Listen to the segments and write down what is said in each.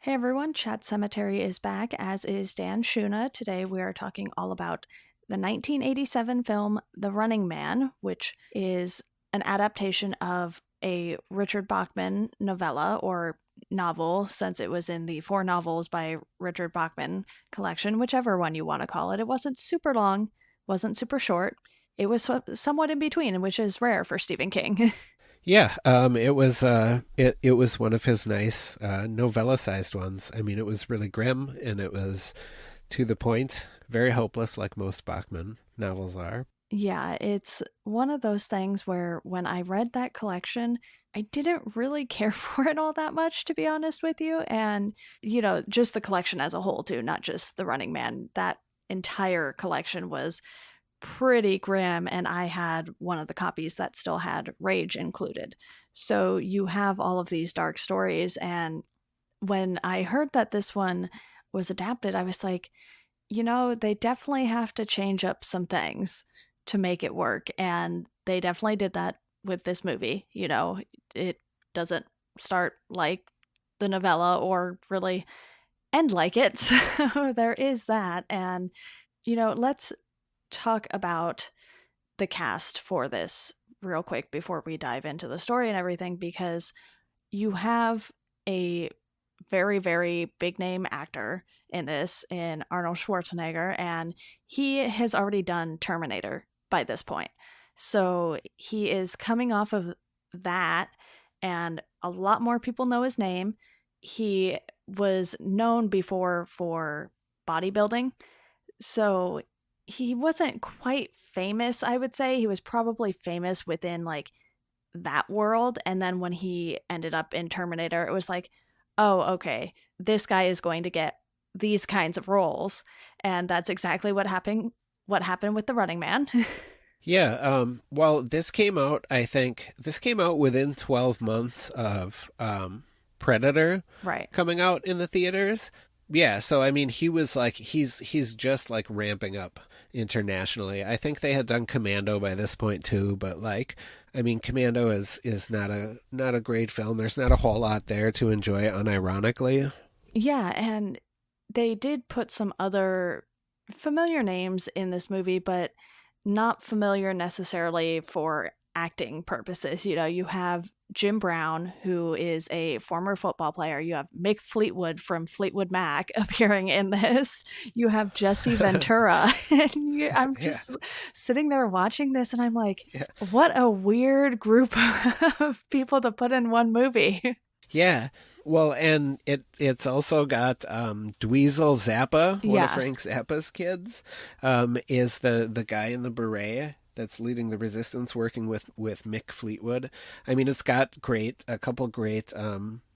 Hey everyone, Chat Cemetery is back, as is Dan Shuna. Today we are talking all about the 1987 film The Running Man, which is an adaptation of a Richard Bachman novella or novel, since it was in the four novels by Richard Bachman collection, whichever one you want to call it. It wasn't super long, wasn't super short. It was somewhat in between, which is rare for Stephen King. Yeah, it was one of his nice novella-sized ones. I mean, it was really grim and it was to the point, very hopeless, like most Bachman novels are. Yeah, it's one of those things where when I read that collection, I didn't really care for it all that much, to be honest with you. And, just the collection as a whole, too, not just The Running Man. That entire collection was pretty grim. And I had one of the copies that still had Rage included. So you have all of these dark stories. And when I heard that this one was adapted, I was like, they definitely have to change up some things to make it work. And they definitely did that with this movie. It doesn't start like the novella or really end like it. So there is that. And, let's talk about the cast for this real quick before we dive into the story and everything, because you have a very, very big name actor in this, in Arnold Schwarzenegger, and he has already done Terminator by this point. So he is coming off of that, and a lot more people know his name. He was known before for bodybuilding, so he wasn't quite famous, I would say. He was probably famous within like that world. And then when he ended up in Terminator, it was like, oh, okay, this guy is going to get these kinds of roles. And that's exactly what happened with The Running Man. Yeah, well, this came out within 12 months of Predator Right. coming out in the theaters. Yeah, so I mean, he's just like ramping up internationally. I think they had done Commando by this point too, but like, I mean, Commando is not a great film. There's not a whole lot there to enjoy unironically. Yeah, and they did put some other familiar names in this movie, but not familiar necessarily for acting purposes. You have Jim Brown, who is a former football player. You have Mick Fleetwood from Fleetwood Mac appearing in this. You have Jesse Ventura. And I'm Yeah, just sitting there watching this, and I'm like, yeah, what a weird group of people to put in one movie. yeah. Well, and it's also got Dweezil Zappa, one of Yeah. Frank Zappa's kids, is the guy in the beret that's leading the resistance, working with Mick Fleetwood. I mean, it's got a couple great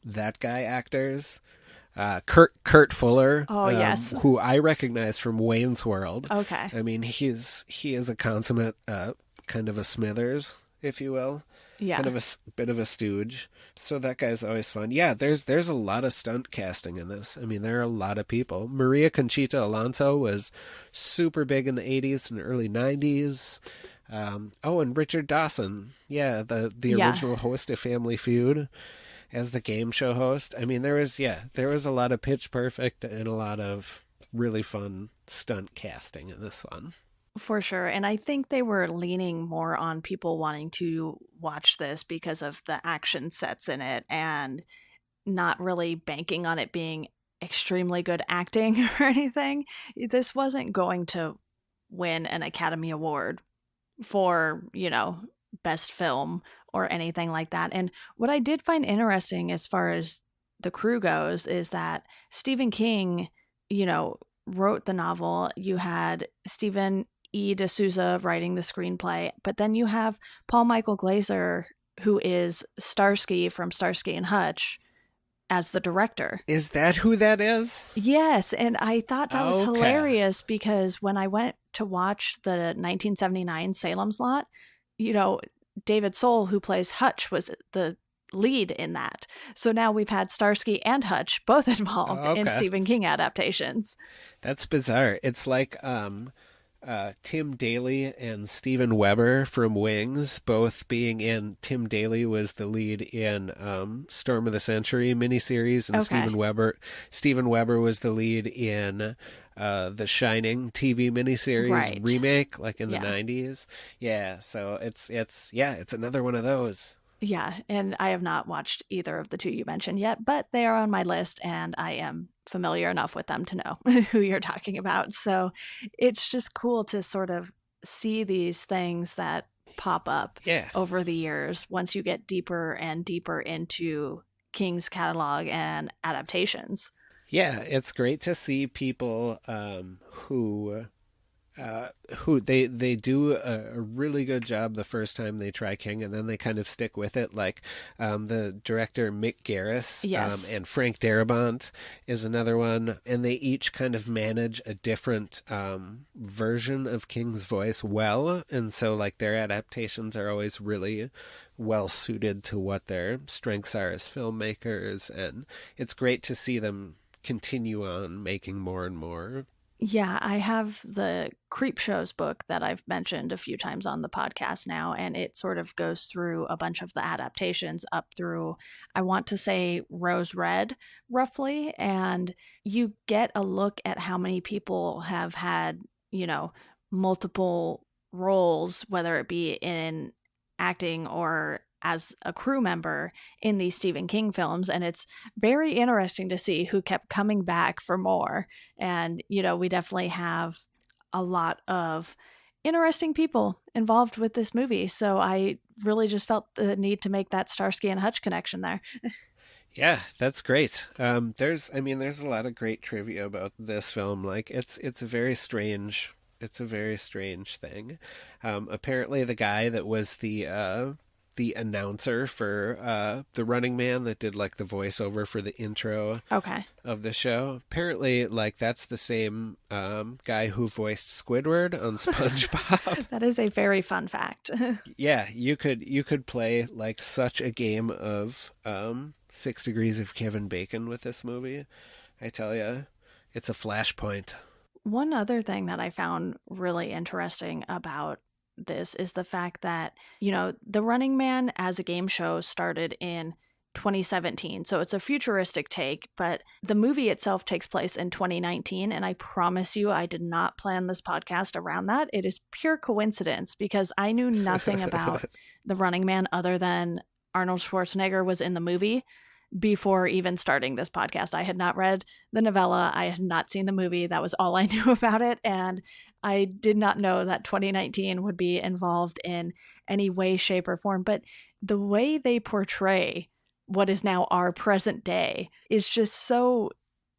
that guy actors. Kurt Fuller, Oh, yes. who I recognize from Wayne's World. Okay. I mean, he is a consummate kind of a Smithers, if you will, kind Yeah. of a bit of a stooge. So that guy's always fun. Yeah, there's a lot of stunt casting in this. I mean, there are a lot of people. Maria Conchita Alonso was super big in the 80s and early 90s. Oh, and Richard Dawson, yeah, the Yeah. original host of Family Feud as the game show host. I mean, there was a lot of Pitch Perfect and a lot of really fun stunt casting in this one. For sure. And I think they were leaning more on people wanting to watch this because of the action sets in it and not really banking on it being extremely good acting or anything. This wasn't going to win an Academy Award for, best film or anything like that. And what I did find interesting as far as the crew goes is that Stephen King, you know, wrote the novel. You had Stephen E. D'Souza writing the screenplay, but then you have Paul Michael Glaser, who is Starsky from Starsky and Hutch, as the director. Is that who that is? Yes, and I thought that was Okay. hilarious because when I went to watch the 1979 Salem's Lot, you know, David Soul, who plays Hutch, was the lead in that. So now we've had Starsky and Hutch both involved in Okay. Stephen King adaptations. That's bizarre. It's like Tim Daly and Steven Weber from Wings, both being in. Tim Daly was the lead in Storm of the Century miniseries, and Okay. Steven Weber was the lead in the Shining TV miniseries Right. remake, like in the Yeah. '90s. Yeah, so it's another one of those. Yeah, and I have not watched either of the two you mentioned yet, but they are on my list and I am familiar enough with them to know who you're talking about. So it's just cool to sort of see these things that pop up Yeah, over the years once you get deeper and deeper into King's catalog and adaptations. yeah, it's great to see people who they do a really good job the first time they try King, and then they kind of stick with it. Like the director Mick Garris Yes. and Frank Darabont is another one, and they each kind of manage a different version of King's voice well, and so like their adaptations are always really well suited to what their strengths are as filmmakers, and it's great to see them continue on making more and more. Yeah, I have the Creep Shows book that I've mentioned a few times on the podcast now, and it sort of goes through a bunch of the adaptations up through, I want to say, Rose Red, roughly. And you get a look at how many people have had, you know, multiple roles, whether it be in acting or as a crew member in these Stephen King films. And it's very interesting to see who kept coming back for more. And, we definitely have a lot of interesting people involved with this movie. So I really just felt the need to make that Starsky and Hutch connection there. Yeah, that's great. There's a lot of great trivia about this film. Like, it's a very strange, it's a very strange thing. Apparently, the guy that was the announcer for the Running Man that did like the voiceover for the intro Okay. of the show. Apparently, like that's the same guy who voiced Squidward on SpongeBob. That is a very fun fact. Yeah, you could play like such a game of 6 Degrees of Kevin Bacon with this movie. I tell you, it's a flashpoint. One other thing that I found really interesting about this is the fact that, The Running Man as a game show started in 2017. So it's a futuristic take, but the movie itself takes place in 2019. And I promise you, I did not plan this podcast around that. It is pure coincidence because I knew nothing about The Running Man other than Arnold Schwarzenegger was in the movie before even starting this podcast. I had not read the novella, I had not seen the movie. That was all I knew about it. And I did not know that 2019 would be involved in any way, shape, or form. But the way they portray what is now our present day is just so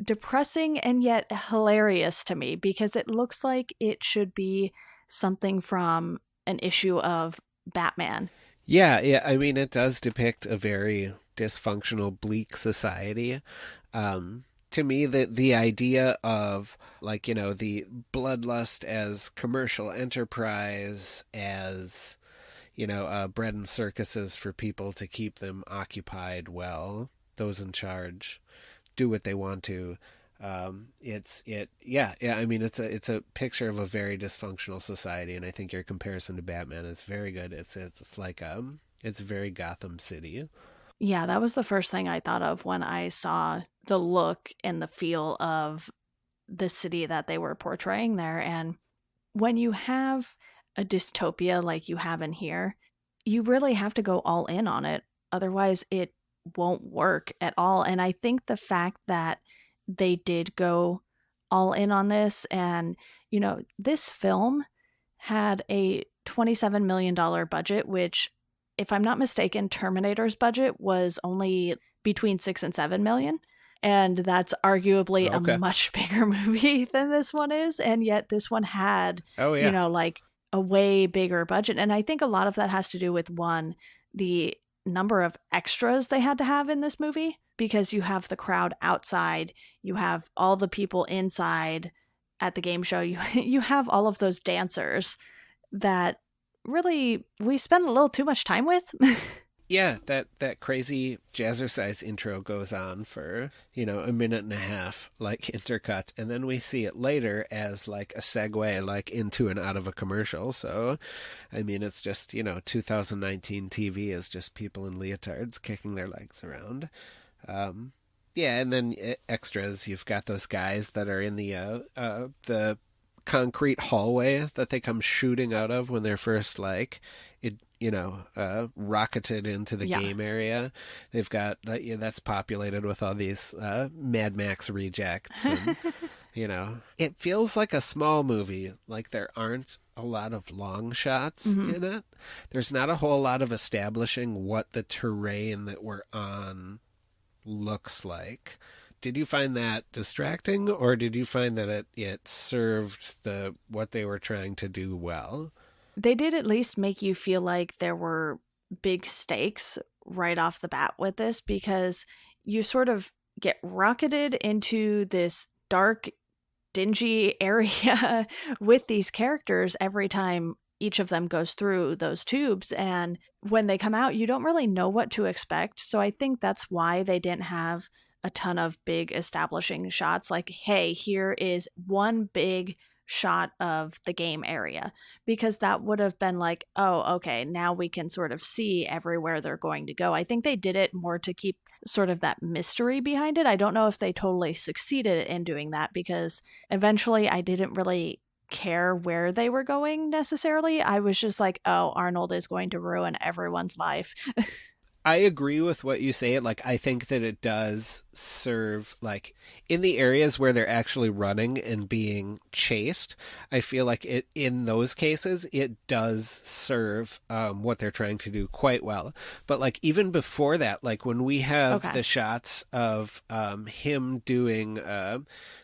depressing and yet hilarious to me because it looks like it should be something from an issue of Batman. Yeah, yeah. I mean, it does depict a very dysfunctional, bleak society. To me, the idea of like the bloodlust as commercial enterprise, as bread and circuses for people to keep them occupied. Well, those in charge do what they want to. Yeah. I mean, it's a picture of a very dysfunctional society, and I think your comparison to Batman is very good. It's like it's very Gotham City. Yeah, that was the first thing I thought of when I saw the look and the feel of the city that they were portraying there. And when you have a dystopia like you have in here, you really have to go all in on it. Otherwise, it won't work at all. And I think the fact that they did go all in on this, and, this film had a $27 million budget, which, if I'm not mistaken, Terminator's budget was only between 6 and 7 million. And that's arguably a Okay. much bigger movie than this one is. And yet this one had, Oh yeah. like a way bigger budget. And I think a lot of that has to do with one, the number of extras they had to have in this movie, because you have the crowd outside, you have all the people inside at the game show, you have all of those dancers that really we spend a little too much time with. Yeah, that crazy jazzercise intro goes on for, a minute and a half, like intercut, and then we see it later as like a segue, like into and out of a commercial. So, I mean, it's just, 2019 TV is just people in leotards kicking their legs around. Um, yeah, and then extras, you've got those guys that are in the concrete hallway that they come shooting out of when they're first like rocketed into the Yeah. game area. They've got that's populated with all these Mad Max rejects, and it feels like a small movie. Like there aren't a lot of long shots hmm in it. There's not a whole lot of establishing what the terrain that we're on looks like. Did you find that distracting, or did you find that it served the what they were trying to do well? They did at least make you feel like there were big stakes right off the bat with this, because you sort of get rocketed into this dark, dingy area with these characters every time each of them goes through those tubes. And when they come out, you don't really know what to expect. So I think that's why they didn't have a ton of big establishing shots like, hey, here is one big shot of the game area, because that would have been like, oh, okay, now we can sort of see everywhere they're going to go. I think they did it more to keep sort of that mystery behind it. I don't know if they totally succeeded in doing that, because eventually I didn't really care where they were going necessarily. I was just like, oh, Arnold is going to ruin everyone's life. I agree with what you say. Like, I think that it does serve, like, in the areas where they're actually running and being chased. I feel like in those cases, it does serve what they're trying to do quite well. But, like, even before that, like, when we have Okay. the shots of him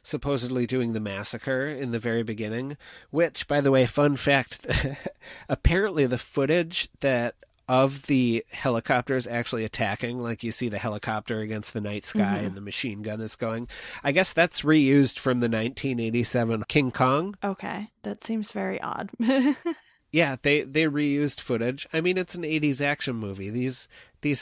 supposedly doing the massacre in the very beginning, which, by the way, fun fact, apparently the footage that of the helicopters actually attacking, like you see the helicopter against the night sky hmm and the machine gun is going. I guess that's reused from the 1987 King Kong. Okay. That seems very odd. Yeah, they reused footage. I mean, it's an 80s action movie. These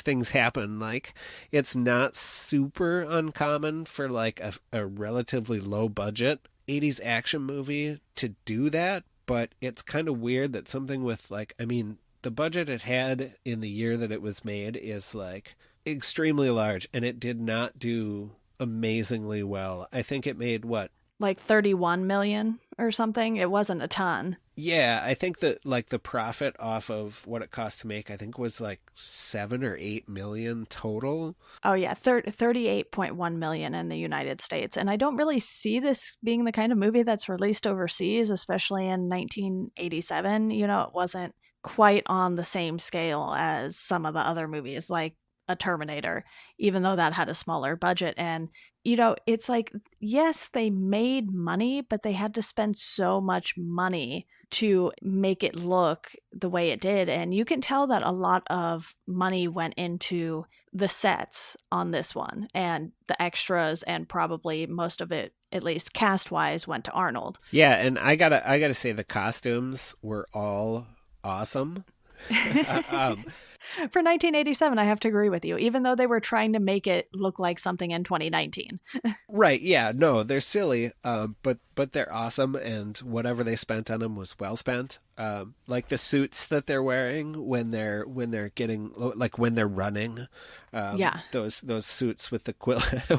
things happen. Like, it's not super uncommon for like a relatively low budget 80s action movie to do that, but it's kind of weird that something with like, I mean, the budget it had in the year that it was made is like extremely large, and it did not do amazingly well. I think it made what? Like 31 million or something. It wasn't a ton. Yeah, I think that like the profit off of what it cost to make, I think was like 7 or 8 million total. Oh yeah, 38.1 million in the United States. And I don't really see this being the kind of movie that's released overseas, especially in 1987. It wasn't quite on the same scale as some of the other movies like a Terminator, even though that had a smaller budget. And it's like, yes, they made money, but they had to spend so much money to make it look the way it did. And you can tell that a lot of money went into the sets on this one and the extras, and probably most of it, at least cast wise, went to Arnold. Yeah, and I gotta say the costumes were all awesome. um, For 1987, I have to agree with you, even though they were trying to make it look like something in 2019. right, yeah, no, they're silly, but they're awesome, and whatever they spent on them was well spent. Like the suits that they're wearing when they're getting like when they're running, Yeah. those suits with the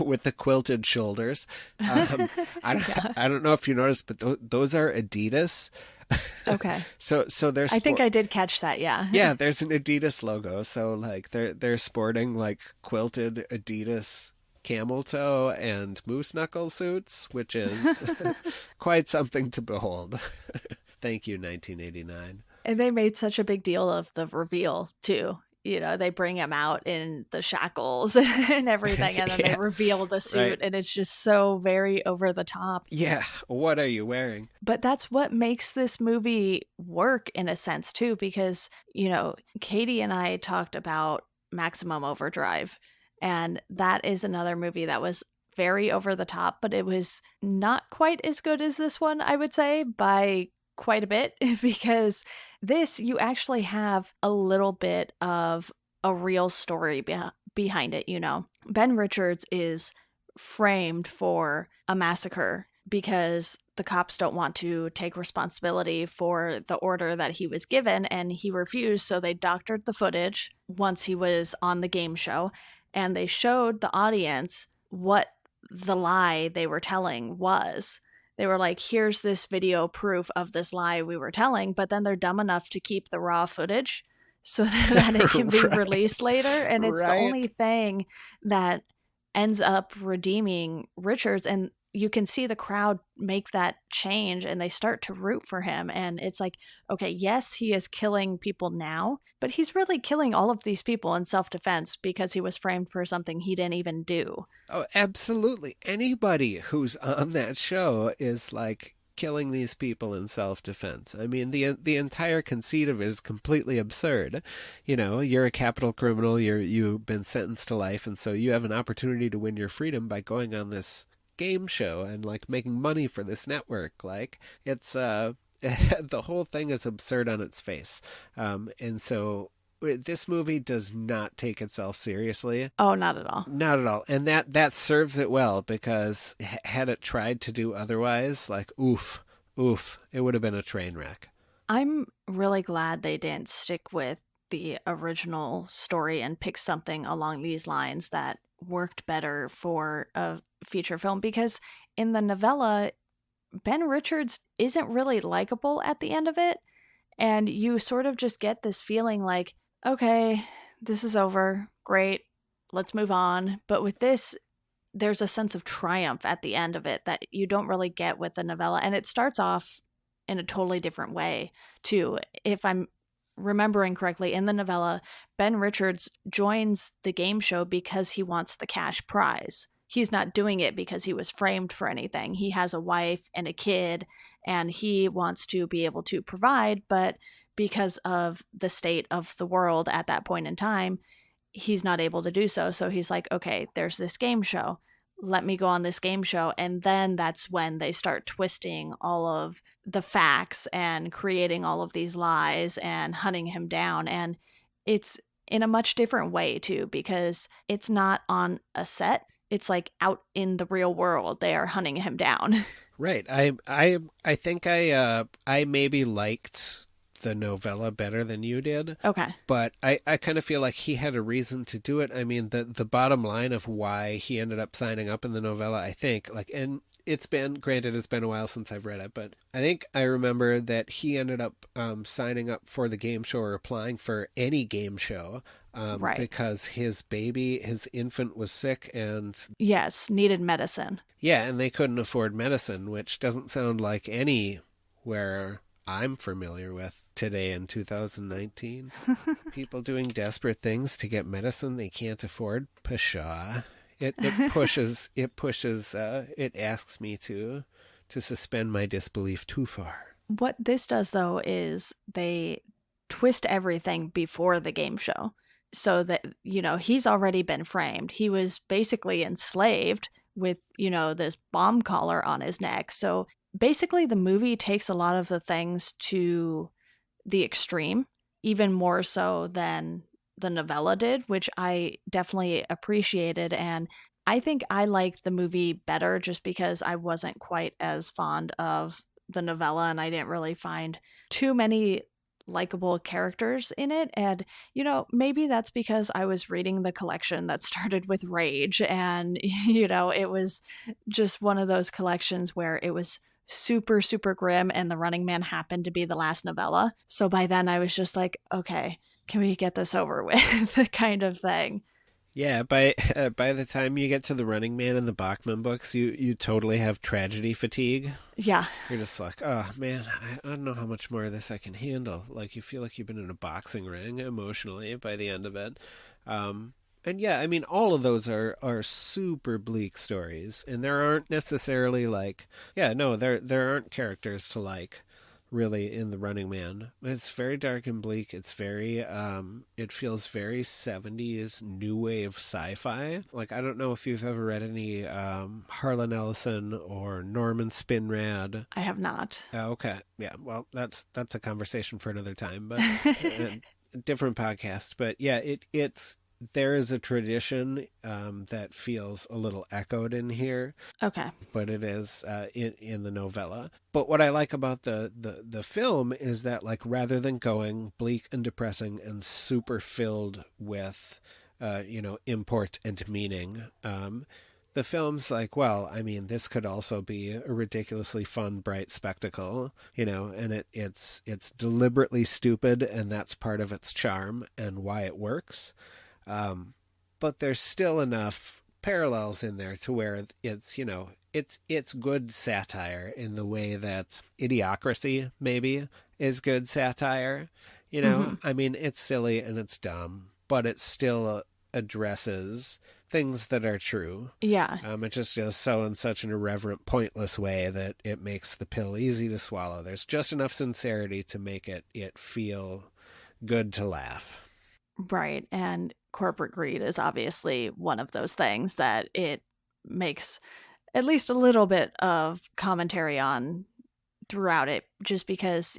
with the quilted shoulders. I don't, Yeah. I don't know if you noticed, but those are Adidas. Okay. So they're I think I did catch that. Yeah. yeah, there's an Adidas logo. So like they're sporting like quilted Adidas camel toe and moose knuckle suits, which is quite something to behold. Thank you, 1989. And they made such a big deal of the reveal, too. They bring him out in the shackles and everything, and then they Yeah, reveal the right. suit, and it's just so very over the top. Yeah, what are you wearing? But that's what makes this movie work in a sense, too, because, Katie and I talked about Maximum Overdrive, and that is another movie that was very over the top, but it was not quite as good as this one, I would say, by quite a bit, because this, you actually have a little bit of a real story behind it, you know. Ben Richards is framed for a massacre because the cops don't want to take responsibility for the order that he was given, and he refused, so they doctored the footage once he was on the game show, and they showed the audience what the lie they were telling was. They were like, here's this video proof of this lie we were telling, but then they're dumb enough to keep the raw footage so that it can be released Right. later. And it's the only Right. thing that ends up redeeming Richards. And you can see the crowd make that change and they start to root for him. And it's like, okay, yes, he is killing people now, but he's really killing all of these people in self defense because he was framed for something he didn't even do. Oh, absolutely. Anybody who's on that show is like killing these people in self-defense. I mean, the entire conceit of it is completely absurd. You know, you're a capital criminal, you've been sentenced to life, and so you have an opportunity to win your freedom by going on this game show and like making money for this network. Like it's the whole thing is absurd on its face. And so this movie does not take itself seriously. Oh, not at all. Not at all. And that serves it well because had it tried to do otherwise, like oof, it would have been a train wreck. I'm really glad they didn't stick with the original story and pick something along these lines that worked better for a feature film because in the novella, Ben Richards isn't really likable at the end of it. And you sort of just get this feeling like, okay, this is over. Great. Let's move on. But with this, there's a sense of triumph at the end of it that you don't really get with the novella. And it starts off in a totally different way, too. If I'm remembering correctly, in the novella, Ben Richards joins the game show because he wants the cash prize. He's not doing it because he was framed for anything. He has a wife and a kid, and he wants to be able to provide, but because of the state of the world at that point in time, he's not able to do so. So he's like, okay, there's this game show. Let me go on this game show. And then that's when they start twisting all of the facts and creating all of these lies and hunting him down. And it's in a much different way, too, because it's not on a set. It's like out in the real world. They are hunting him down. Right. I think I maybe liked the novella better than you did, Okay. but I kind of feel like he had a reason to do it. I mean, the bottom line of why he ended up signing up in the novella, I think, like, and it's been, granted, it's been a while since I've read it, but I think I remember that he ended up signing up for the game show or applying for any game show Right. because his baby, his infant was sick and Yes. Needed medicine. yeah, and they couldn't afford medicine, which doesn't sound like anywhere I'm familiar with today in 2019. People doing desperate things to get medicine they can't afford. Pshaw. It asks me to suspend my disbelief too far. What this does, though, is they twist everything before the game show so that, you know, he's already been framed. He was basically enslaved with, you know, this bomb collar on his neck. So basically, the movie takes a lot of the things to the extreme, even more so than the novella did, which I definitely appreciated. And I think I liked the movie better just because I wasn't quite as fond of the novella and I didn't really find too many likable characters in it. And, you know, maybe that's because I was reading the collection that started with Rage. And, you know, it was just one of those collections where it was super, super grim and The Running Man happened to be the last novella. So by then I was just like, okay, can we get this over with? Kind of thing. Yeah, by the time you get to the Running Man and the Bachman books, you totally have tragedy fatigue. Yeah. You're just like, oh man, I don't know how much more of this I can handle. Like you feel like you've been in a boxing ring emotionally by the end of it. And yeah, I mean, all of those are super bleak stories, and there aren't necessarily like, yeah, no, there aren't characters to like really in the Running Man. It's very dark and bleak. It's very it feels very 70s new wave sci-fi. Like I don't know if you've ever read any Harlan Ellison or Norman Spinrad. I have not. Okay. Yeah, well, that's a conversation for another time, but different podcast, but yeah, it's there is a tradition that feels a little echoed in here, Okay. but it is in the novella. But what I like about the film is that, like, rather than going bleak and depressing and super filled with import and meaning, the film's like, well, I mean, this could also be a ridiculously fun, bright spectacle, and it's deliberately stupid, and that's part of its charm and why it works. Um, but there's still enough parallels in there to where it's good satire in the way that Idiocracy maybe is good satire. Hmm. I mean, it's silly and it's dumb, but it still addresses things that are true. Yeah. It just does so in such an irreverent, pointless way that it makes the pill easy to swallow. There's just enough sincerity to make it feel good to laugh. Right. And corporate greed is obviously one of those things that it makes at least a little bit of commentary on throughout it, just because,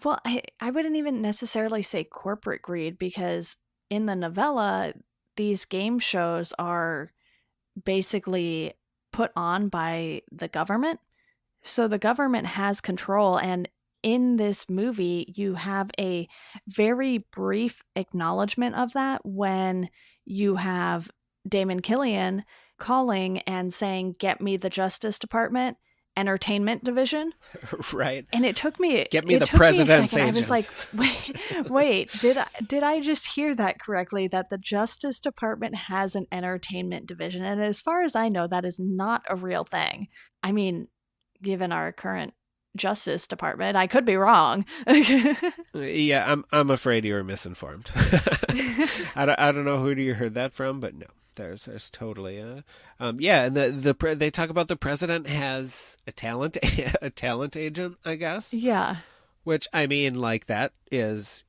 well, I wouldn't even necessarily say corporate greed, because in the novella, these game shows are basically put on by the government. So the government has control. And in this movie, you have a very brief acknowledgement of that when you have Damon Killian calling and saying, "Get me the Justice Department Entertainment Division." Right. And Get me it the took me a president's second. I was agent. like, wait, did I just hear that correctly, that the Justice Department has an entertainment division? And as far as I know, that is not a real thing. I mean, given our current Justice Department, I could be wrong. Yeah, I'm afraid you were misinformed. I don't know who you heard that from, but no, there's totally yeah, and they talk about the president has a talent a talent agent, I guess. Yeah. Which, I mean, like, that is,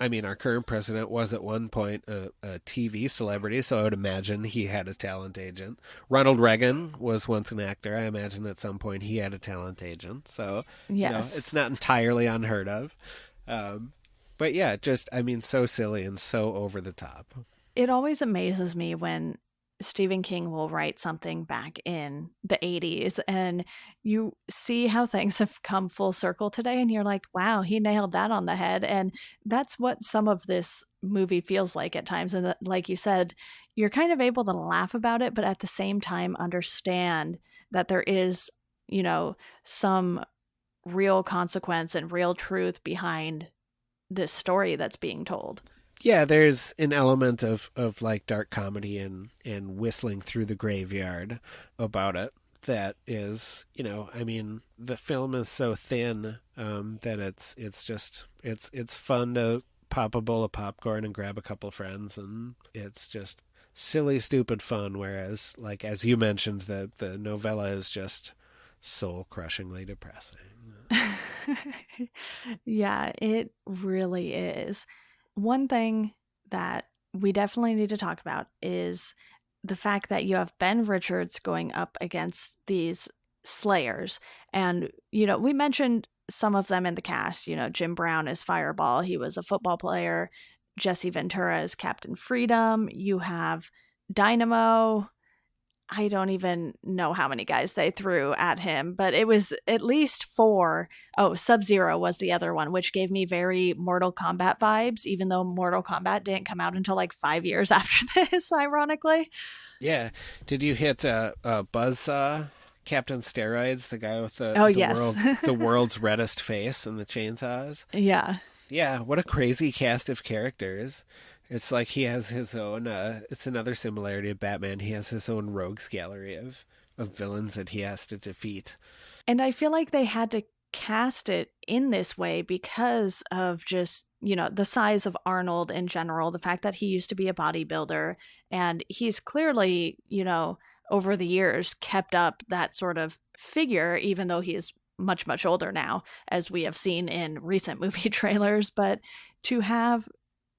I mean, our current president was at one point a TV celebrity, so I would imagine he had a talent agent. Ronald Reagan was once an actor. I imagine at some point he had a talent agent. So, Yes. it's not entirely unheard of. Um, but yeah, just, I mean, so silly and so over the top. It always amazes me when Stephen King will write something back in the 80s and you see how things have come full circle today, and you're like, wow, he nailed that on the head. And that's what some of this movie feels like at times. And like you said, you're kind of able to laugh about it, but at the same time understand that there is, you know, some real consequence and real truth behind this story that's being told. Yeah, there's an element of like dark comedy and whistling through the graveyard about it that is, I mean, the film is so thin that it's just it's fun to pop a bowl of popcorn and grab a couple friends, and it's just silly stupid fun, whereas, like, as you mentioned, the novella is just soul crushingly depressing. Yeah, it really is. One thing that we definitely need to talk about is the fact that you have Ben Richards going up against these Slayers. And, we mentioned some of them in the cast. Jim Brown is Fireball, he was a football player. Jesse Ventura is Captain Freedom. You have Dynamo. I don't even know how many guys they threw at him, but it was at least four. Oh, Sub Zero was the other one, which gave me very Mortal Kombat vibes, even though Mortal Kombat didn't come out until like 5 years after this, ironically. Yeah. Did you hit Buzzsaw, Captain Steroids, the guy with Oh, yes. the world's reddest face and the chainsaws? Yeah. Yeah, what a crazy cast of characters. It's like he has his own it's another similarity of Batman. He has his own rogues gallery of villains that he has to defeat. And I feel like they had to cast it in this way because of just, the size of Arnold in general, the fact that he used to be a bodybuilder, and he's clearly, over the years kept up that sort of figure, even though he is much, much older now, as we have seen in recent movie trailers. But to have,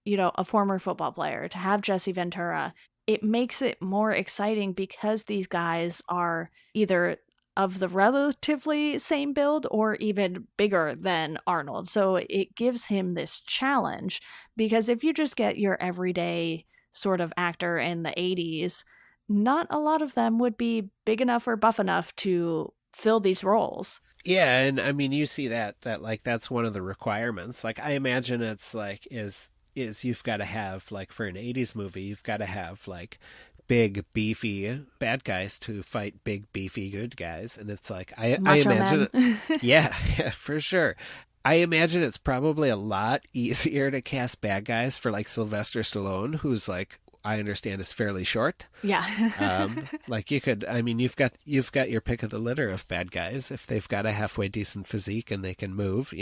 a former football player, to have Jesse Ventura, it makes it more exciting because these guys are either of the relatively same build or even bigger than Arnold. So it gives him this challenge because if you just get your everyday sort of actor in the 80s, not a lot of them would be big enough or buff enough to fill these roles. Yeah, and I mean you see that like that's one of the requirements. Like I imagine it's like is you've got to have like for an 80s movie, you've got to have like big beefy bad guys to fight big beefy good guys, and it's like I Macho imagine Men. it, yeah, yeah, for sure. I imagine it's probably a lot easier to cast bad guys for like Sylvester Stallone, who's like I understand is fairly short. Yeah. Like you could, I mean, you've got your pick of the litter of bad guys. If they've got a halfway decent physique and they can move,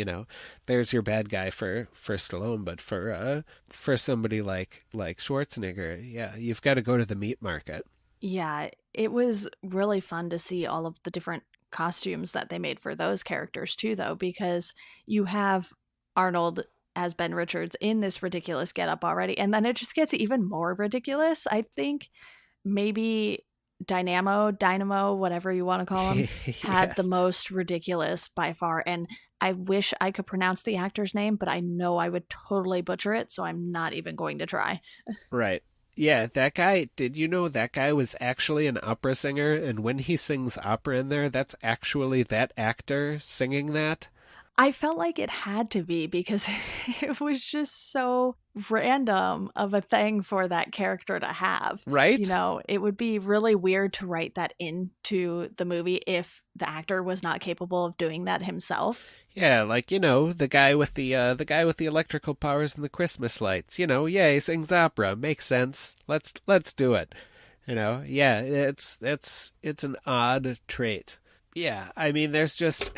there's your bad guy for Stallone. But for somebody like Schwarzenegger, yeah, you've got to go to the meat market. Yeah, it was really fun to see all of the different costumes that they made for those characters too, though, because you have Arnold as Ben Richards in this ridiculous getup already, and then it just gets even more ridiculous. I think maybe Dynamo, whatever you want to call him, had the Yes, most ridiculous by far. And I wish I could pronounce the actor's name, but I know I would totally butcher it, so I'm not even going to try. right. Yeah, that guy, did you know that guy was actually an opera singer? And when he sings opera in there, that's actually that actor singing that? I felt like it had to be because it was just so random of a thing for that character to have. Right? It would be really weird to write that into the movie if the actor was not capable of doing that himself. Yeah, like the guy with the electrical powers and the Christmas lights. Yeah, he sings opera. Makes sense. Let's do it. Yeah, it's an odd trait. Yeah, I mean, there's just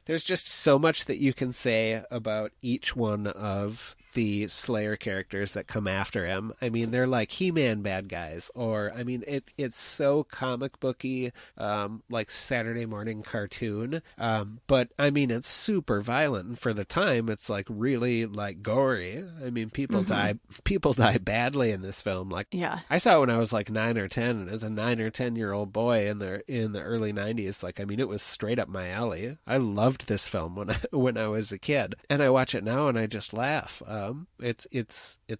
there's just so much that you can say about each one of the Slayer characters that come after him. I mean, they're like He-Man bad guys, or I mean, it's so comic booky, like Saturday morning cartoon. But I mean, it's super violent. And for the time, it's like really like gory. I mean, Hmm. people die badly in this film. Like Yeah. I saw it when I was like 9 or 10, and as a 9 or 10 year old boy in the early '90s, like I mean, it was straight up my alley. I loved this film when when I was a kid, and I watch it now and I just laugh. It's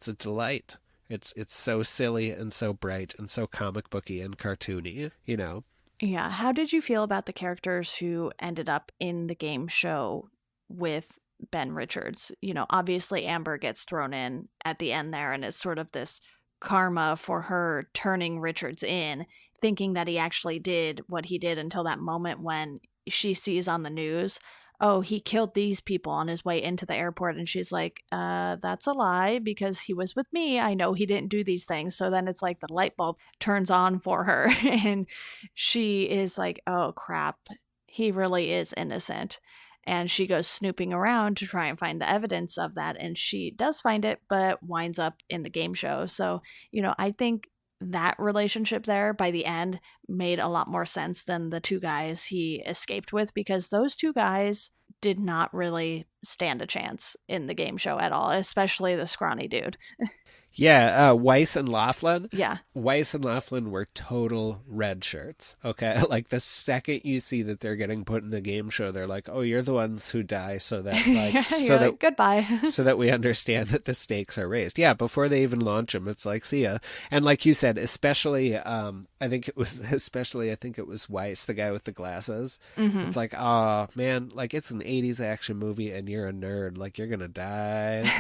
a delight. It's so silly and so bright and so comic booky and cartoony. Yeah. How did you feel about the characters who ended up in the game show with Ben Richards? Obviously Amber gets thrown in at the end there, and it's sort of this karma for her turning Richards in, thinking that he actually did what he did until that moment when she sees on the news, oh, he killed these people on his way into the airport. And she's like, that's a lie because he was with me. I know he didn't do these things. So then it's like the light bulb turns on for her. And she is like, oh, crap. He really is innocent. And she goes snooping around to try and find the evidence of that. And she does find it, but winds up in the game show. So, I think that relationship there by the end made a lot more sense than the two guys he escaped with because those two guys did not really stand a chance in the game show at all, especially the scrawny dude. Yeah, Weiss and Laughlin. Yeah. Weiss and Laughlin were total red shirts. Okay, like the second you see that they're getting put in the game show, they're like, "Oh, you're the ones who die, so that like You're like, goodbye. so that we understand that the stakes are raised." Yeah, before they even launch them, it's like, "See ya." And like you said, I think it was Weiss, the guy with the glasses. Hmm. It's like, oh man, like it's an '80s action movie, and you're a nerd, like you're gonna die.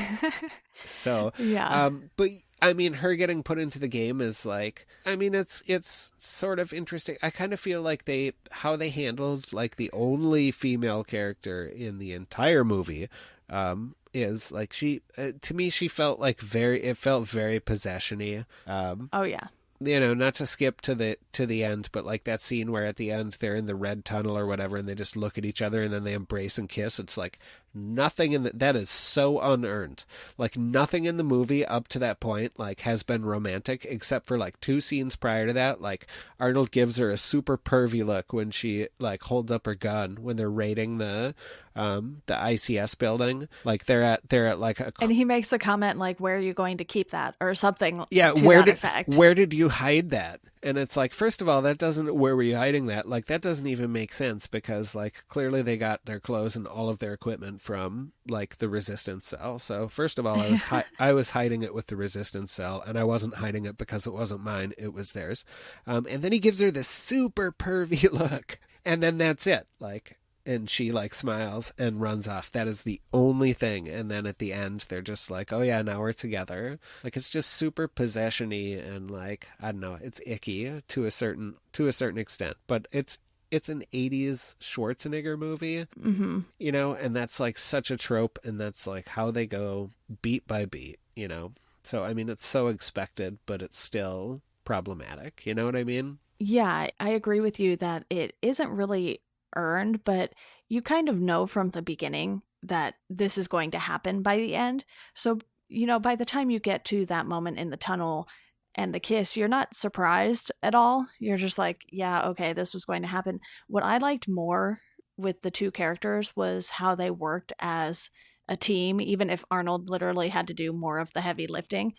So, Yeah. but I mean, her getting put into the game is like, I mean, it's sort of interesting. I kind of feel like how they handled like the only female character in the entire movie, is like to me, she felt like it felt very possessiony. Oh, yeah. Not to skip to the end, but like that scene where at the end they're in the red tunnel or whatever, and they just look at each other and then they embrace and kiss. It's like nothing in that is so unearned. Like nothing in the movie up to that point like has been romantic except for like two scenes prior to that. Like Arnold gives her a super pervy look when she like holds up her gun when they're raiding the ICS building. Like they're at like a And he makes a comment like, "Where are you going to keep that?" or something yeah, to that effect. where did you hide that? And it's like, first of all, that doesn't where were you hiding that? Like that doesn't even make sense because like clearly they got their clothes and all of their equipment from like the resistance cell. So first of all, I was hiding it with the resistance cell, and I wasn't hiding it because it wasn't mine; it was theirs. And then he gives her this super pervy look, and then that's it. Like and she like smiles and runs off. That is the only thing. And then at the end, they're just like, "Oh yeah, now we're together." Like it's just super possession-y and like I don't know, it's icky to a certain extent. But it's an '80s Schwarzenegger movie, Hmm. you know, and that's like such a trope, and that's like how they go beat by beat, you know. So I mean, it's so expected, but it's still problematic. You know what I mean? Yeah, I agree with you that it isn't really earned, but you kind of know from the beginning that this is going to happen by the end. So, by the time you get to that moment in the tunnel and the kiss, you're not surprised at all. You're just like, yeah, okay, this was going to happen. What I liked more with the two characters was how they worked as a team, even if Arnold literally had to do more of the heavy lifting,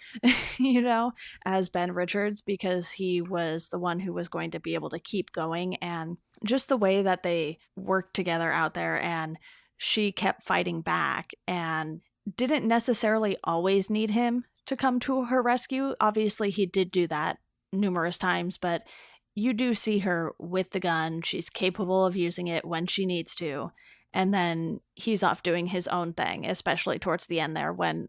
you know? as Ben Richards because he was the one who was going to be able to keep going, and just the way that they worked together out there, and she kept fighting back and didn't necessarily always need him to come to her rescue. Obviously, he did do that numerous times, but you do see her with the gun. She's capable of using it when she needs to. And then he's off doing his own thing, especially towards the end there when,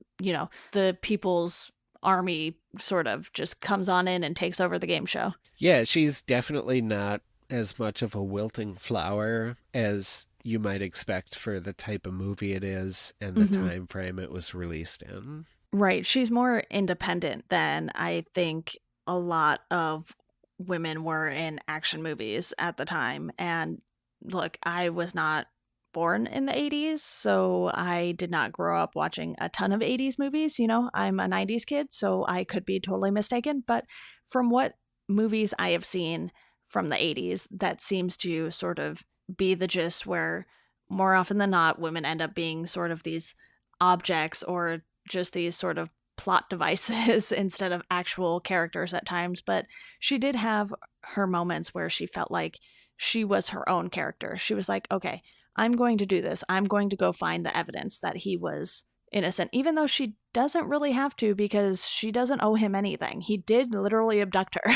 the people's army sort of just comes on in and takes over the game show. Yeah, she's definitely not as much of a wilting flower as you might expect for the type of movie it is and the Hmm. time frame it was released in. Right. She's more independent than I think a lot of women were in action movies at the time. And look, I was not born in the 80s, so I did not grow up watching a ton of 80s movies. I'm a 90s kid, so I could be totally mistaken. But from what movies I have seen from the 80s, that seems to sort of be the gist where more often than not, women end up being sort of these objects or just these sort of plot devices instead of actual characters at times. But she did have her moments where she felt like she was her own character. She was like, okay, I'm going to do this. I'm going to go find the evidence that he was innocent, even though she doesn't really have to because she doesn't owe him anything. He did literally abduct her.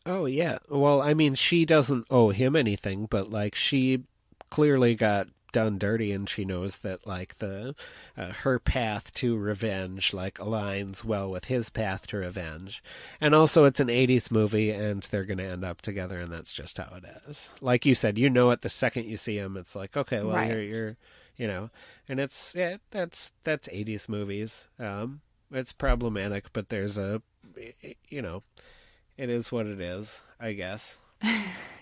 Oh yeah. Well, I mean, she doesn't owe him anything, but like she clearly got done dirty, and she knows that like the her path to revenge like aligns well with his path to revenge. And also it's an '80s movie and they're going to end up together, and that's just how it is. Like you said, you know it the second you see him. It's like, okay, well Right. you're you know, and it's yeah, that's '80s movies. It's problematic, but there's a you know, it is what it is, I guess.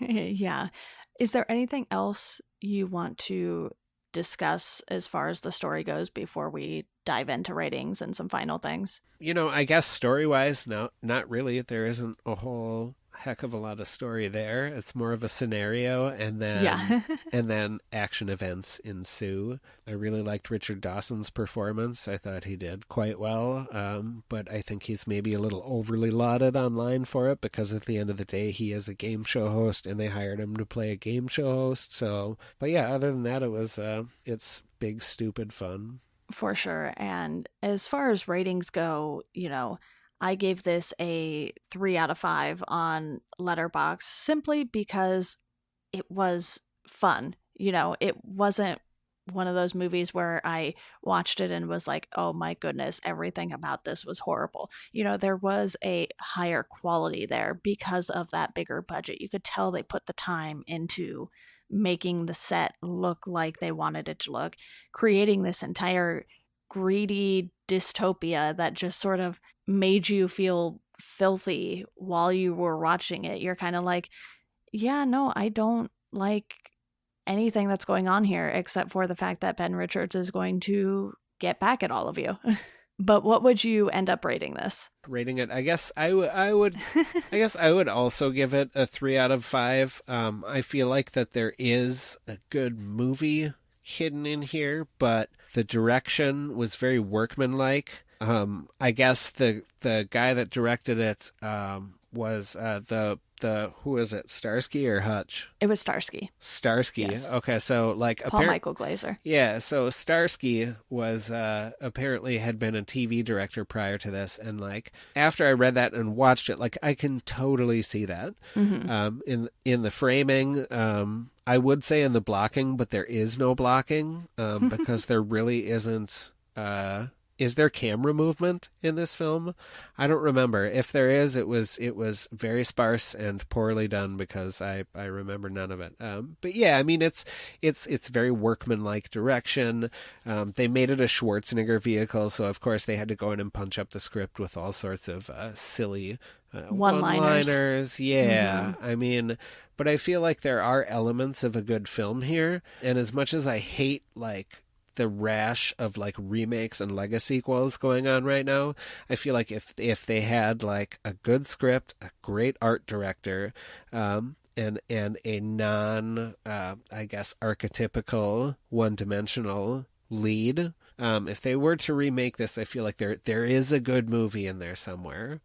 Yeah. Is there anything else you want to discuss as far as the story goes before we dive into ratings and some final things? I guess story wise, no, not really. There isn't a whole heck of a lot of story there. It's more of a scenario, and then Yeah. action events ensue. I really liked Richard Dawson's performance. I thought he did quite well, but I think he's maybe a little overly lauded online for it because at the end of the day, he is a game show host, and they hired him to play a game show host. So, but yeah, other than that, it's big stupid fun. For sure. And as far as ratings go, I gave this a 3 out of 5 on Letterbox simply because it was fun. It wasn't one of those movies where I watched it and was like, oh my goodness, everything about this was horrible. There was a higher quality there because of that bigger budget. You could tell they put the time into making the set look like they wanted it to look, creating this entire greedy dystopia that just sort of made you feel filthy while you were watching it. You're kind of like, yeah, no, I don't like anything that's going on here except for the fact that Ben Richards is going to get back at all of you. But what would you end up rating this? Rating it, I guess I would also give it a 3 out of 5. I feel like that there is a good movie hidden in here, but the direction was very workmanlike. I guess the guy that directed it was the who is it, Starsky or Hutch? It was Starsky. Starsky. Yes. Okay, so like Paul apparent. Michael Glazer. Yeah, so Starsky was apparently had been a TV director prior to this, and like after I read that and watched it, like I can totally see that Mm-hmm. in the framing. I would say in the blocking, but there is no blocking because there really isn't. Is there camera movement in this film? I don't remember. If there is, it was very sparse and poorly done because I remember none of it. But yeah, I mean it's very workmanlike direction. They made it a Schwarzenegger vehicle, so of course they had to go in and punch up the script with all sorts of silly One-liners. one-liners. Yeah, Mm-hmm. I mean, but I feel like there are elements of a good film here, and as much as I hate like the rash of like remakes and Lego sequels going on right now, I feel like if they had like a good script, a great art director, and a non I guess archetypical one dimensional lead, if they were to remake this, I feel like there is a good movie in there somewhere.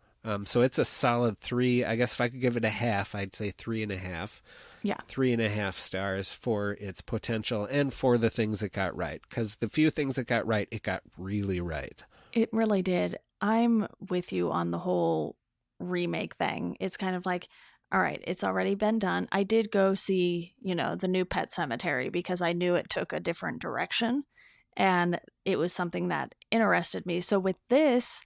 So it's a solid 3. I guess if I could give it a half, I'd say 3.5. Yeah. 3.5 stars for its potential and for the things it got right. Because the few things it got right, it got really right. It really did. I'm with you on the whole remake thing. It's kind of like, all right, it's already been done. I did go see, the new Pet Cemetery because I knew it took a different direction and it was something that interested me. So with this,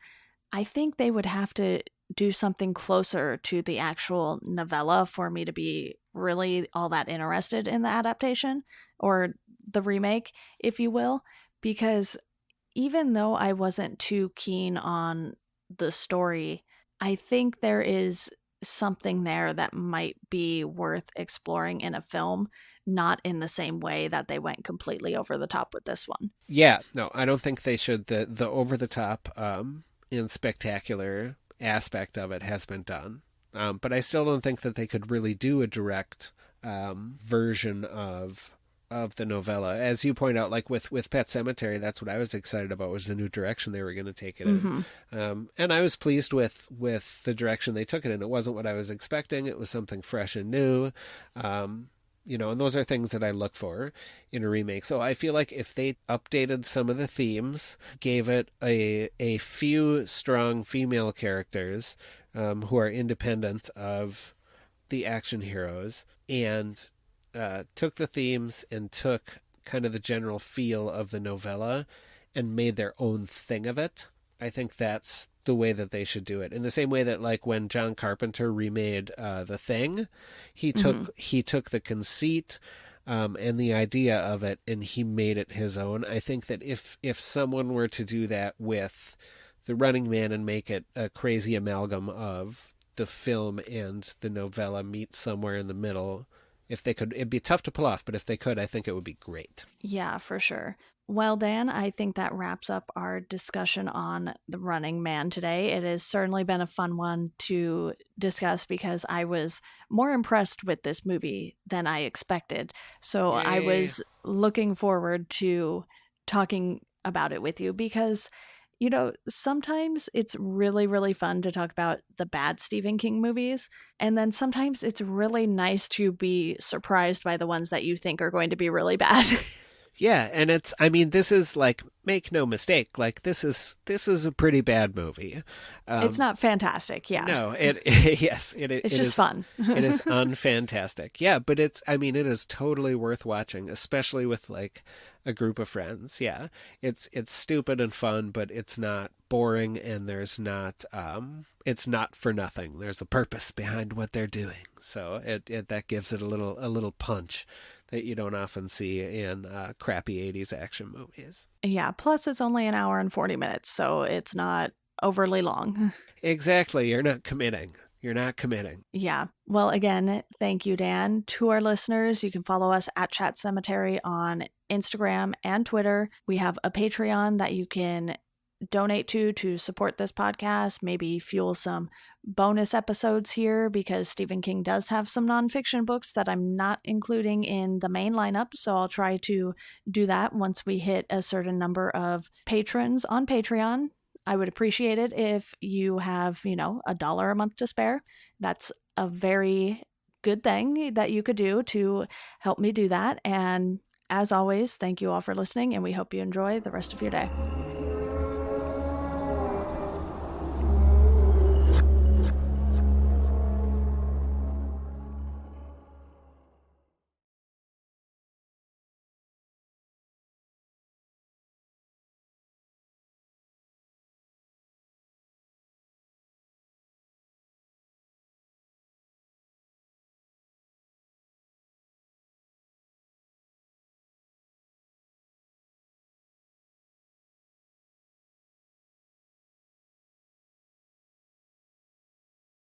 I think they would have to do something closer to the actual novella for me to be really all that interested in the adaptation or the remake, if you will, because even though I wasn't too keen on the story, I think there is something there that might be worth exploring in a film, not in the same way that they went completely over the top with this one. Yeah, no, I don't think they should. The over the top and spectacular aspect of it has been done. But I still don't think that they could really do a direct version of the novella. As you point out, like with Pet Cemetery, that's what I was excited about, was the new direction they were going to take it in. Mm-hmm. And I was pleased with the direction they took it in. It wasn't what I was expecting. It was something fresh and new. And those are things that I look for in a remake. So I feel like if they updated some of the themes, gave it a few strong female characters who are independent of the action heroes, and took the themes and took kind of the general feel of the novella and made their own thing of it, I think that's the way that they should do it. In the same way that, like, when John Carpenter remade The Thing, he took Mm-hmm. he took the conceit and the idea of it, and he made it his own. I think that if someone were to do that with The Running Man and make it a crazy amalgam of the film and the novella meet somewhere in the middle, if they could, it'd be tough to pull off, but if they could, I think it would be great. Yeah, for sure. Well, Dan, I think that wraps up our discussion on The Running Man today. It has certainly been a fun one to discuss because I was more impressed with this movie than I expected. So I Yay. was looking forward to talking about it with you because, sometimes it's really, really fun to talk about the bad Stephen King movies. And then sometimes it's really nice to be surprised by the ones that you think are going to be really bad. Yeah, and I mean, this is like, make no mistake, like this is a pretty bad movie. It's Um, not fantastic, yeah. no, yes, It's it just is fun. it is unfantastic. Yeah, but I mean, it is totally worth watching, especially with like a group of friends. Yeah, it's stupid and fun, but it's not boring, and it's not for nothing. There's a purpose behind what they're doing, so it that gives it a little punch that you don't often see in crappy 80s action movies. Yeah, plus it's only an hour and 40 minutes, so it's not overly long. Exactly, you're not committing. You're not committing. Yeah. Well, again, thank you, Dan. To our listeners, you can follow us at Chat Cemetery on Instagram and Twitter. We have a Patreon that you can donate to support this podcast, maybe fuel some bonus episodes here because Stephen King does have some nonfiction books that I'm not including in the main lineup. So I'll try to do that once we hit a certain number of patrons on Patreon. I would appreciate it if you have, $1 a month to spare. That's a very good thing that you could do to help me do that. And as always, thank you all for listening, and we hope you enjoy the rest of your day.